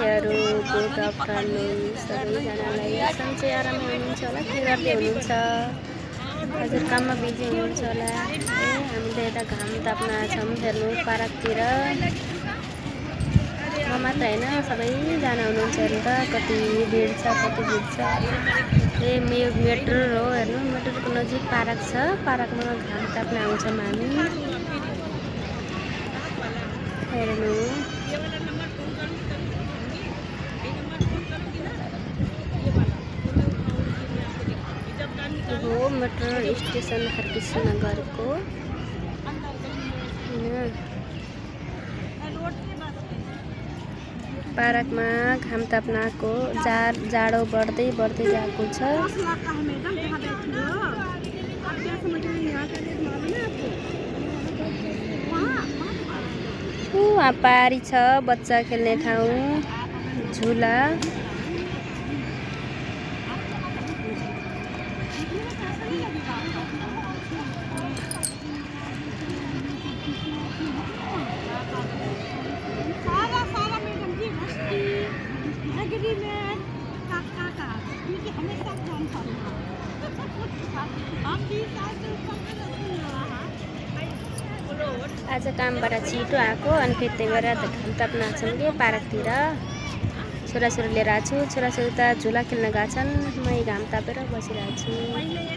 साथीहरू good afternoon सबैजनालाई। सन्चै आरामै हुनुहुन्छ होला, के गर्दै हुनुहुन्छ? हजुर काममा बिजी हुनुहुन्छ होला। हामी त यता घाम ताप्न छौँ, हेर्नु पार्कतिर। म मात्र होइन सबैजना हुनुहुन्छ नि त। कति भिड छ, कति भिड छ। मेट्रो हो, हेर्नु मेट्रोको नजिक पार्क छ। पार्कमा घाम ताप्न आउँछौँ हामी। हेर्नु हो मेट्रो स्टेसन कृष्णनगरको होइन। पार्कमा घाम ताप्न आएको। जाडो बढ्दै गएको छ। वहाँ पारी छ, बच्चा खेल्ने ठाउँ, झुला। आज कामबाट छिटो आएको अनि फेरि त्यही भएर घाम ताप्न आएको छौँ कि पार्कतिर। छोराछोरी लिएर आएको छु। छोराछोरी त झुला खेल्न गएको छन्, मै घाम तापेर बसिरहेको छु।